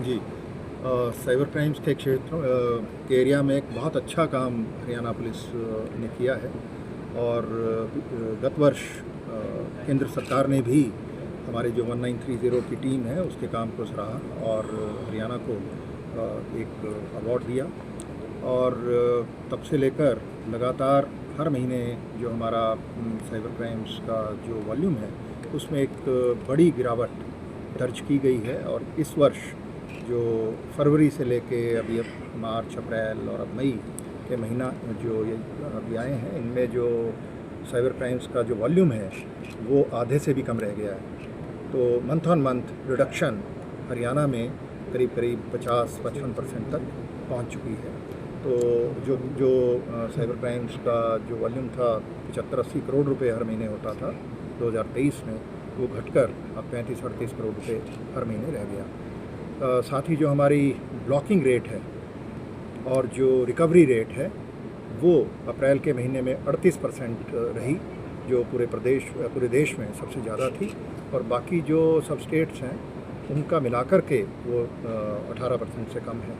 जी। Cyber crimes के क्षेत्र के एरिया में एक बहुत अच्छा काम हरियाणा पुलिस ने किया है और गत वर्ष केंद्र सरकार ने भी हमारे जो 1930 की टीम है उसके काम को सराहा और हरियाणा को एक अवार्ड दिया और तब से लेकर लगातार हर महीने जो हमारा साइबर क्राइम्स का जो वॉल्यूम है उसमें एक बड़ी गिरावट दर्ज की गई है और इस वर्ष जो फरवरी से लेके अभी अब मार्च, अप्रैल और अब मई के महीना जो ये अभी आए हैं, इनमें जो साइबर क्राइम्स का जो वॉल्यूम है वो आधे से भी कम रह गया है। तो month on month reduction Haryana में करीब करीब 50-55% तक पहुंच चुकी है। तो जो जो साइबर क्राइम्स का जो वॉल्यूम था 75-80 करोड़ रुपए हर महीने होता था 2023 में, वो घटकर अब 35-38 करोड़ रुपए हर महीने रह गया। साथ ही जो हमारी ब्लॉकिंग रेट है और जो रिकवरी रेट है वो अप्रैल के महीने में 38% रही, जो पूरे देश में सबसे ज़्यादा थी और बाकी जो सब स्टेट्स हैं उनका मिलाकर के वो 18% से कम है।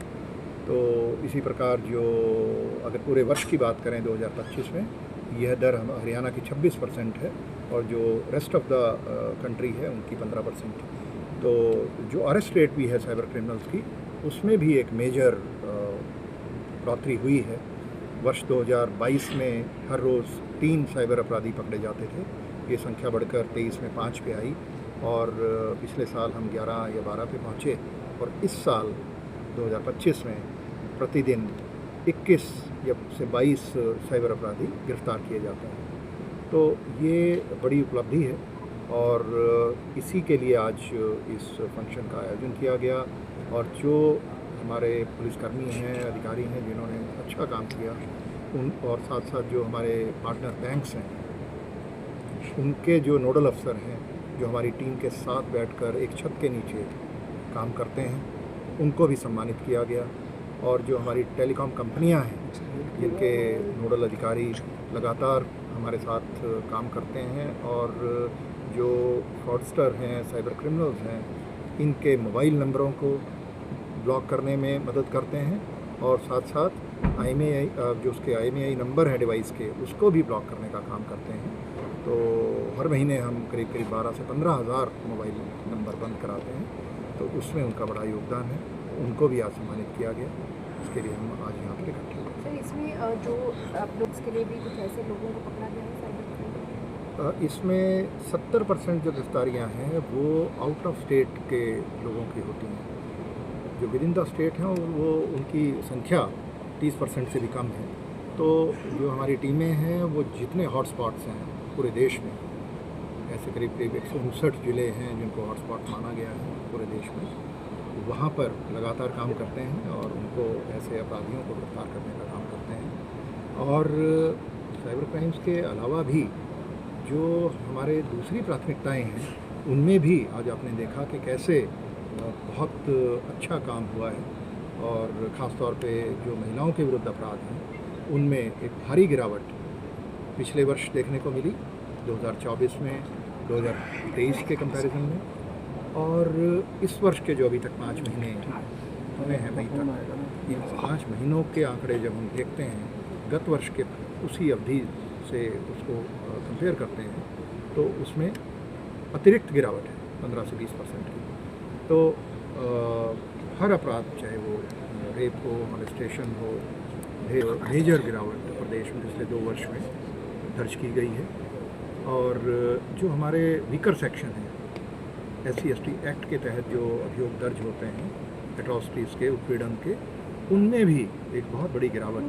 तो इसी प्रकार जो अगर पूरे वर्ष की बात करें 2025 में, यह दर हम हरियाणा की 26% है और जो रेस्ट ऑफ द कंट्री है उनकी 15%। तो जो अरेस्ट रेट भी है साइबर क्रिमिनल्स की, उसमें भी एक मेजर बढ़ोतरी हुई है। वर्ष 2022 में हर रोज़ 3 साइबर अपराधी पकड़े जाते थे, ये संख्या बढ़कर 23 में 5 पे आई और पिछले साल हम 11 या 12 पे पहुँचे और इस साल 2025 में प्रतिदिन 21 या से 22 साइबर अपराधी गिरफ्तार किए जाते हैं। तो ये बड़ी उपलब्धि है और इसी के लिए आज इस फंक्शन का आयोजन किया गया और जो हमारे पुलिसकर्मी हैं, अधिकारी हैं जिन्होंने अच्छा काम किया, उन और साथ साथ जो हमारे पार्टनर बैंक्स हैं, उनके जो नोडल अफसर हैं जो हमारी टीम के साथ बैठकर एक छत के नीचे काम करते हैं, उनको भी सम्मानित किया गया। और जो हमारी टेलीकॉम कंपनियां हैं जिनके नोडल अधिकारी लगातार हमारे साथ काम करते हैं और जो फ्रॉडस्टर हैं, साइबर क्रिमिनल्स हैं, इनके मोबाइल नंबरों को ब्लॉक करने में मदद करते हैं और साथ साथ IMEI जो उसके IMEI नंबर हैं डिवाइस के, उसको भी ब्लॉक करने का काम करते हैं। तो हर महीने हम करीब करीब 12 से 15 हज़ार मोबाइल नंबर बंद कराते हैं, तो उसमें उनका बड़ा योगदान है। उनको भी आज सम्मानित किया गया, इसके लिए हम आज यहाँ पर इकट्ठे हुए। सर, इसमें जो आप लोग के लिए भी कुछ ऐसे लोगों को पकड़ा गया है साइबर क्राइम? इसमें 70% जो गिरफ्तारियाँ हैं वो आउट ऑफ स्टेट के लोगों की होती हैं। जो विद इन द स्टेट हैं वो उनकी संख्या 30% से भी कम है। तो जो हमारी टीमें हैं वो जितने हॉटस्पॉट्स हैं पूरे देश में, ऐसे करीब करीब 159 ज़िले हैं जिनको हॉटस्पॉट माना गया है पूरे देश में, वहाँ पर लगातार काम करते हैं और उनको ऐसे अपराधियों को गिरफ्तार करने का काम करते हैं। और साइबर क्राइम्स के अलावा भी जो हमारे दूसरी प्राथमिकताएं हैं, उनमें भी आज आपने देखा कि कैसे बहुत अच्छा काम हुआ है और ख़ास तौर पे जो महिलाओं के विरुद्ध अपराध हैं उनमें एक भारी गिरावट पिछले वर्ष देखने को मिली 2024 में 2023 के कंपैरिजन में, और इस वर्ष के जो अभी तक 5 महीने हुए हैं मई तक, इन 5 महीनों के आंकड़े जब हम देखते हैं गत वर्ष के उसी अवधि से उसको कंपेयर करते हैं तो उसमें अतिरिक्त गिरावट है 15 से 20% की। तो हर अपराध, चाहे वो रेप हो, मोलेस्टेशन हो, मेजर गिरावट प्रदेश में पिछले 2 वर्ष में दर्ज की गई है। और जो हमारे वीकर सेक्शन हैं, SC/ST एक्ट के तहत जो अभियोग दर्ज होते हैं एट्रॉसिटीज़ के, उत्पीड़न के, उनमें भी एक बहुत बड़ी गिरावट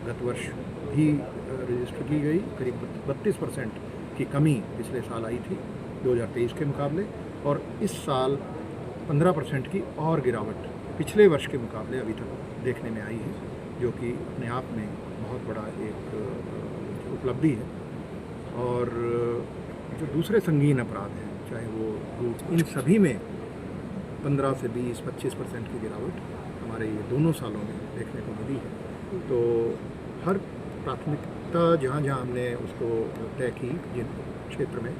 गत वर्ष भी रजिस्टर की गई। करीब 32% की कमी पिछले साल आई थी 2023 के मुकाबले, और इस साल 15% की और गिरावट पिछले वर्ष के मुकाबले अभी तक देखने में आई है, जो कि अपने आप में बहुत बड़ा एक उपलब्धि है। और जो दूसरे संगीन अपराध हैं, चाहे वो लूट, इन सभी में 15 से 20-25% की गिरावट हमारे ये दोनों सालों में देखने को मिली है। तो हर प्राथमिकता जहाँ जहाँ हमने उसको तय की जिन क्षेत्र में,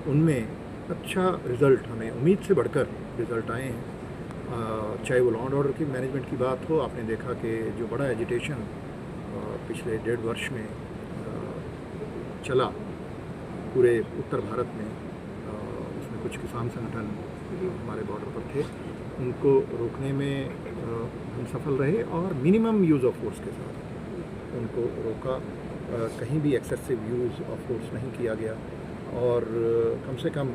उनमें अच्छा रिज़ल्ट, हमें उम्मीद से बढ़कर रिज़ल्ट आए हैं। चाहे वो लॉ एंड ऑर्डर की मैनेजमेंट की बात हो, आपने देखा कि जो बड़ा एजिटेशन पिछले 1.5 वर्ष में चला पूरे उत्तर भारत में, उसमें कुछ किसान संगठन हमारे बॉर्डर पर थे, उनको रोकने में हम सफल रहे और मिनिमम यूज़ ऑफ फोर्स के साथ उनको रोका। कहीं भी एक्सेसिव यूज़ ऑफ फोर्स नहीं किया गया और कम से कम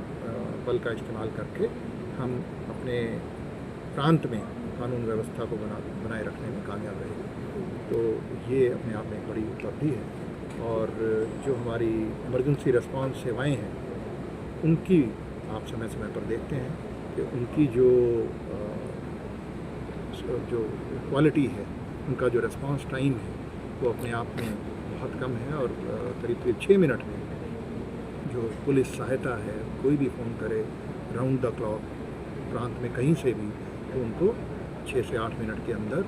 बल का इस्तेमाल करके हम अपने प्रांत में कानून व्यवस्था को बनाए रखने में कामयाब रहे। तो ये अपने आप में एक बड़ी उपलब्धि है और जो हमारी इमरजेंसी रिस्पांस सेवाएं हैं उनकी आप समय समय पर देखते हैं कि उनकी जो क्वालिटी है, उनका जो रिस्पांस टाइम है वो अपने आप में बहुत कम है और करीब 6 मिनट में जो पुलिस सहायता है, कोई भी फ़ोन करे राउंड द क्लॉक प्रांत में कहीं से भी, तो उनको 6 से 8 मिनट के अंदर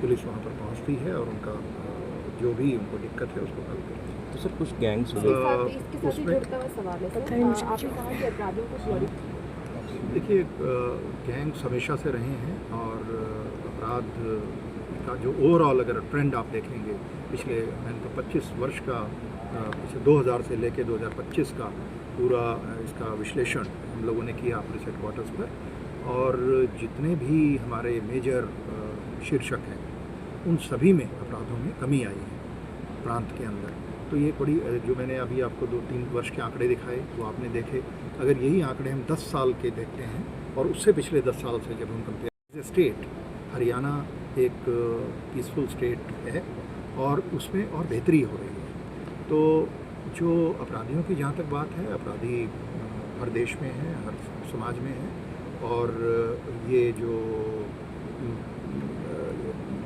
पुलिस वहाँ पर पहुँचती है और उनका जो भी उनको दिक्कत है उसको हल करती है। तो सर कुछ गैंग्स इसके साथ ही जुड़ता हुआ सवाल है सर, आपने कहा कि अपराधियों को त्वरित। देखिए, गैंग्स हमेशा से रहे हैं और अपराध का जो ओवरऑल अगर ट्रेंड आप देखेंगे पिछले 25 वर्ष का, पिछले 2000 से लेकर 2025 का पूरा इसका विश्लेषण हम लोगों ने किया पुलिस हेडक्वार्टर्स पर, और जितने भी हमारे मेजर शीर्षक हैं उन सभी में अपराधों में कमी आई है प्रांत के अंदर। तो ये बड़ी, जो मैंने अभी आपको 2-3 वर्ष के आंकड़े दिखाए वो आपने देखे, अगर यही आंकड़े हम 10 साल के देखते हैं और उससे पिछले 10 साल से जब हम कंपेयर, स्टेट हरियाणा एक पीसफुल स्टेट है और उसमें और बेहतरी हो रही है। तो जो अपराधियों की जहाँ तक बात है, अपराधी हर देश में है, हर समाज में है और ये जो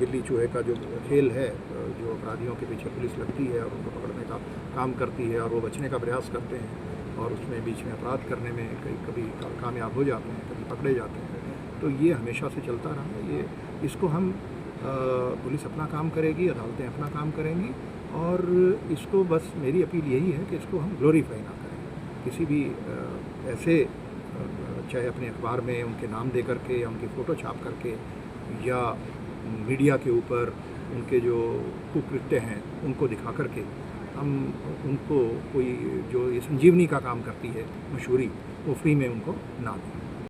बिल्ली चूहे का जो खेल है, जो अपराधियों के पीछे पुलिस लगती है और उनको पकड़ने का काम करती है और वो बचने का प्रयास करते हैं और उसमें बीच में अपराध करने में कभी कामयाब हो जाते हैं, कभी पकड़े जाते हैं। तो ये हमेशा से चलता रहा है। ये इसको हम पुलिस अपना काम करेगी, अदालतें अपना काम करेंगी और इसको बस मेरी अपील यही है कि इसको हम ग्लोरीफाई ना करें। किसी भी ऐसे चाहे अपने अखबार में उनके नाम दे करके या उनकी फ़ोटो छाप करके या मीडिया के ऊपर उनके जो कुकृत्य हैं उनको दिखा करके हम उनको कोई जो ये संजीवनी का काम करती है मशहूरी, वो फ्री में उनको ना दें।